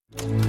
Men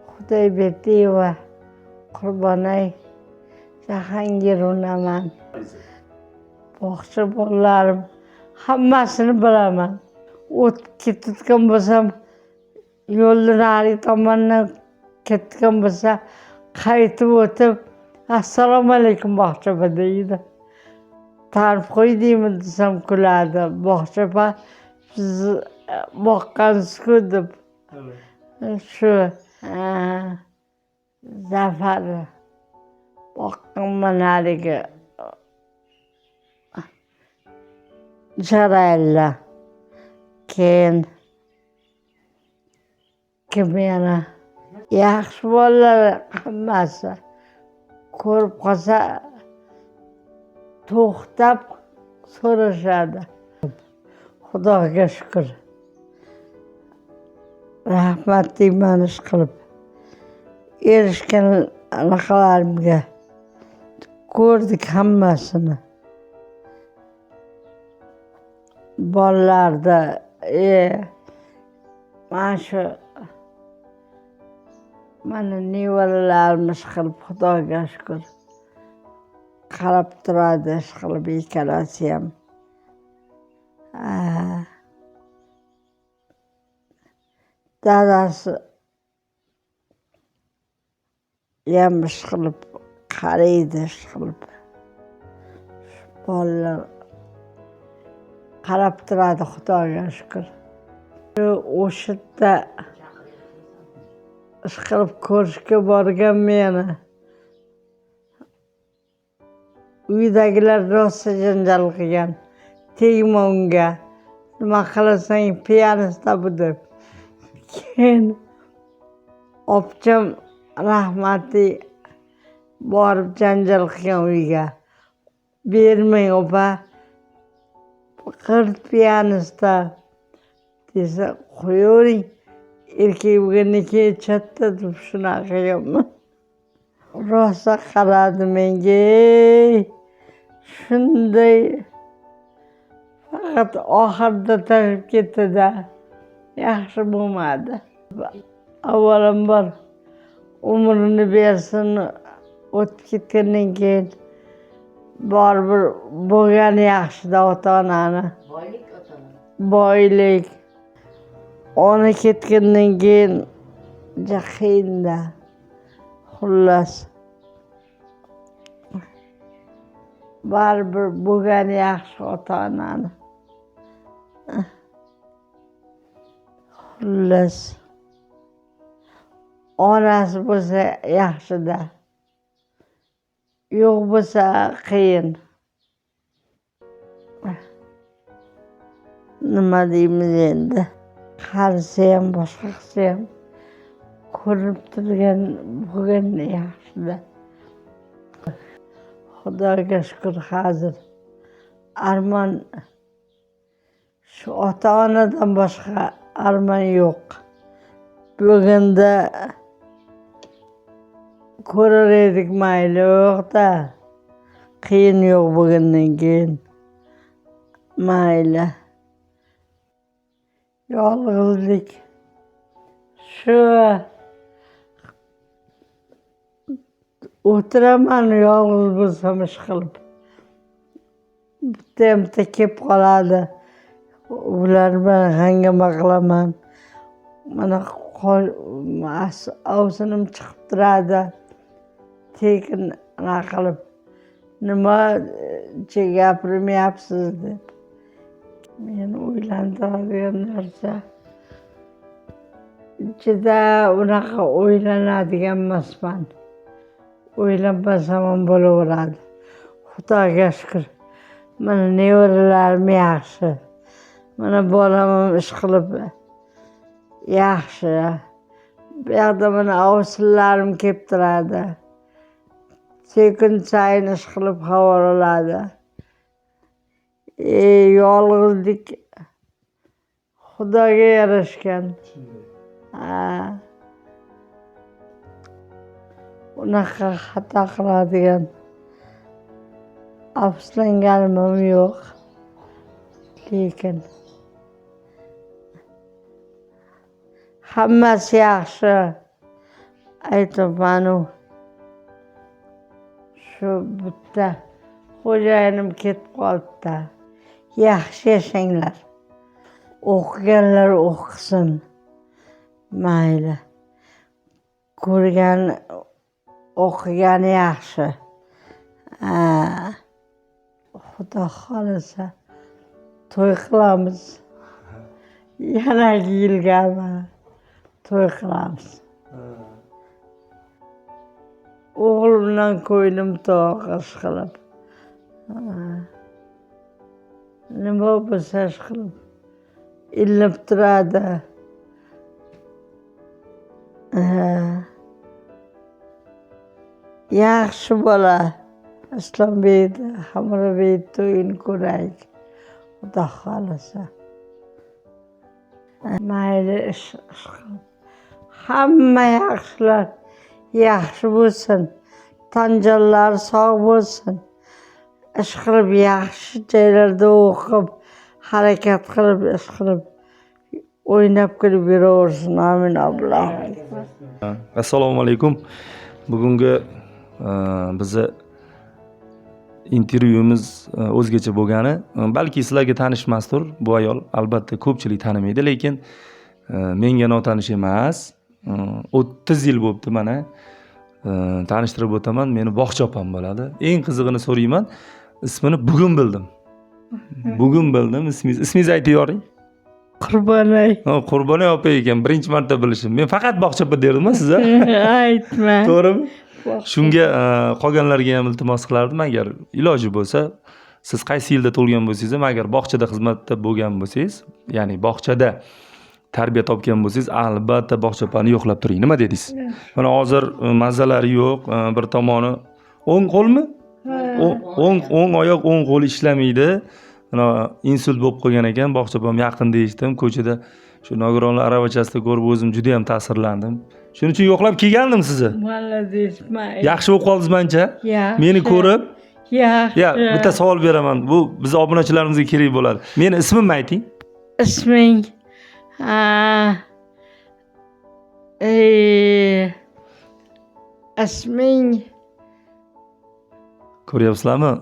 Xudoyberdiyeva Qurbonay Jahongir unaman. Bog'cha bolalarim hammasini bilaman. O'tib ketayotgan bo'lsam, yo'lni nari tomondan ketgan bo'lsa, qaytib o'tib, assalomu alaykum bog'chapa deydi. Tanib qo'ydingmi desam kuladi. Bog'chapa sizni boqqansiz-ku deb. Shu Zafar boqqanman haligi jarayonlar. Keyin kim yana yaxshi bolalar hammasi ko'rib qolsa to'xtab so'rashadi. Xudoga shukr. Rahmat deyman ish qilib. Erishgan anaqalarimga ko'rdik hammasini. Bolalarda mana nevaralarimiz qilib Xudoga shukr. Qarab turadi ish qilib ikkalasi ham. Dadasi ham ish qilib qaraydi ish qilib. Bolalar qarab turadi Xudoga shukr. O'sha yerda ish qilib ko'rishga borgan meni. Uydagilar rosa janjal qilgan. Tegma unga. Nima qilasang piyanista bu deb. Keyin opcham rahmatli borib janjal qilgan uyga. Bermang opa. Qirt piyanista desa qo'yavering. Erkak bo'lganniki chatda deb shunaqa qilganman. Rosa qaradi menga. Shunday faqat oxirida tashib ketdi-da. Yaxshi bo'lmadi. Avvalambor umrini bersin, o'tib ketgandan keyin baribir bo'lgani yaxshi-da ota-onani. Boylik ota-ona. Boylik. Ona ketgandan keyin qiyin-da. Xullas. Baribir bo'lgani yaxshi ota-onani. Xullas. onasi bo'lsa yaxshida, yo'q bo'lsa qiyin. Nima deymiz endi? Qarisa ham boshqasi ham ko'rinib turgan bugun yaxshida. Xudoga shukr, hozir armon shu ota-onadan boshqa armon yo'q. Bugunda ko'rar edik, mayli, yo'q-da. Qiyin yo'q bugundan keyin. Mayli. Yolg'izlik. Shu o'tiraman yolg'iz bo'lsam ish qilib. Bitta kelib qoladi. Ular bilan hangama qilaman. Mana ovsinim chiqib turadi. Tekin qilib. Nima gapirmayapsiz deb. Meni o'ylantiradigan narsa. Juda unaqa o'ylanadigan emasman. O'ylanmasam ham bo'laveradi. Xudoga shukr. Mana nevaralarim yaxshi. Mana bolam ham ish qilib yaxshi. Bu yoqda mana ovsinlarim kelib turadi. Sekin sayin ish qilib xabar oladi. Yolg'izlik Xudoga yarashgan. Unaqa xato qiladigan afsuslanganim ham yo'q. Lekin hammasi yaxshi. Aytaman-u. Shu bitta xo'jayinim ketib qoldi-da. Yaxshi yashanglar. O'qiganlar o'qisin. Mayli. Ko'rgan o'qigani yaxshi. Xudo xolasa to'y qilamiz. Yanagi yilgami to'y qilamiz. O'g'limdan ko'nglim to'q ish qilib. Nima bo'lsa ish qilib. Ilib turadi. Yaxshi bola. Islombek, Hamrabek to'yini ko'raylik. Xudo xolasa. Mayli ish qilib. Hamma yaxshilar yaxshi bo'lsin. Tan-jonlar sog' bo'lsin. Ish qilib yaxshi joylarda o'qib, harakat qilib, ish qilib, o'ynab kulib yuraversin. Amin. Assalomu alaykum. Bugungi bizni intervyumiz o'zgacha bo'lgani, balki sizlarga tanishmasdir. Bu ayol albatta ko'pchilik tanimaydi, lekin menga notanish emas. 30 yil bo'libdi mana. Tanishtirib o'taman, meni bog'cha opam bo'ladi. Eng qizig'ini so'rayman, ismini bugun bildim. Bugun bildim ismingiz. Ismingizni aytib yoring. Qurbonay. Qurbonay opa ekan, birinchi marta bilishim. Men faqat bog'cha opa derdim-a sizga. Aytma. To'g'rimi? Shunga qolganlarga ham iltimos qilardim, agar iloji bo'lsa, siz qaysi yilda tug'ilgan bo'lsangiz ham, agar bog'chada xizmatda bo'lgan bo'lsangiz, ya'ni bog'chada tarbiya topgan bo'lsangiz, albatta bog'cha opani yo'qlab turing. Nima dedingiz? Mana hozir mazalari yo'q, bir tomoni o'ng qo'lmi? O'ng oyoq, o'ng qo'l ishlamaydi. Mana insult bo'lib qolgan ekan, bog'cha opam yaqinda eshitdim, ko'chada shu nogironlar aravachasida ko'rib o'zim juda ham ta'sirlandim. Shuning uchun yo'qlab kelgandim sizni. Молодец, Yaxshi o'qib qoldingiz mencha? Yaxshi. Meni ko'rib? Yaxshi. Ya, bitta savol beraman. Bu biz obunachilarimizga kerak bo'ladi. Meni ismimni ayting. Isming isming ko'ryapsizlarmi?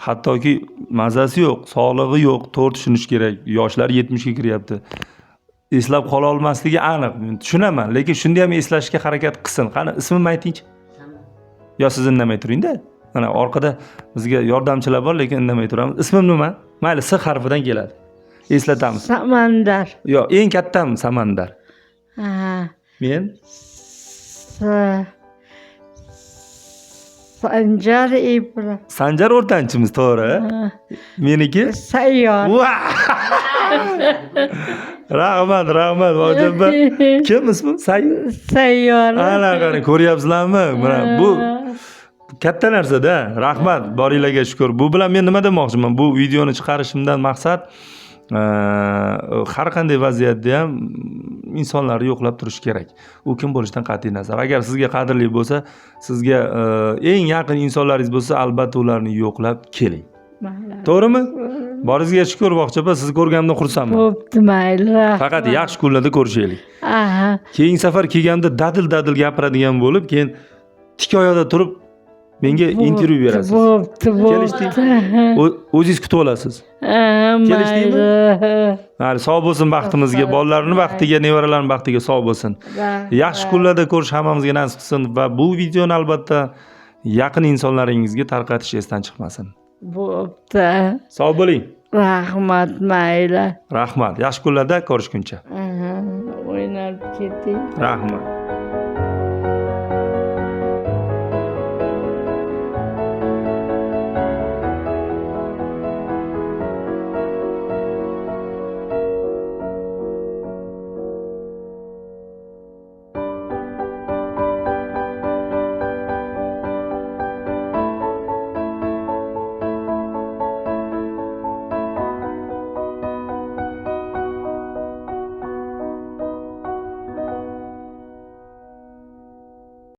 Hattoki mazasi yo'q, sog'lig'i yo'q, to'g'ri tushunish kerak. Yoshlar 70 ga kiryapti. Eslab qola olmasligi aniq. Men tushunaman, lekin shunda ham eslashga harakat qilsin. Qani ismimni aytingchi. Yo siz indamay turing-da. Mana orqada bizga yordamchilar bor, lekin indamay turamiz. Ismim nima? Mayli, S harfidan keladi. Eslatamiz. Samandar. Yo, eng kattam Samandar. Ha. Men Sanjar Ibra. Sanjar o'rtanchimiz, to'g'ri. Meniki? Sayyor. Rahmat, Vojaboy. Kim ismi? Sayyor. Ana qani ko'ryapsizlarmi? Mana bu katta narsa-da. Rahmat, boringlarga shukr. Bu bilan men nima demoqchiman? Bu videoni chiqarishimdan maqsad har qanday vaziyatda ham insonlarni yo'qlab turish kerak. U kim bo'lishidan qat'iy nazar. Agar sizga qadrli bo'lsa, sizga eng yaqin insonlaringiz bo'lsa, albatta ularni yo'qlab keling. To'g'rimi? Boringizga shukr, Voqchapa, sizni ko'rganimdan xursandman. Bo'pti, mayli. Faqat yaxshi kunlarda ko'rishaylik. Aha. Keyingi safar kelganda dadil gapiradigan bo'lib, keyin tik oyoqda turib menga intervyu berasiz. Bo'pti. O'zingiz kutib olasiz. Kelishdingmi? Hali sog' bo'lsin baxtimizga, bolalarning baxtiga, nevaralarning baxtiga sog' bo'lsin. Yaxshi kunlarda ko'rish hammamizga nasib qilsin va bu videoni albatta yaqin insonlaringizga tarqatish esdan chiqmasin. Bo'pti. Sog' bo'ling. Rahmat, mayli. Rahmat. Yaxshi kunlarda ko'rishguncha. O'ynab keting. Rahmat.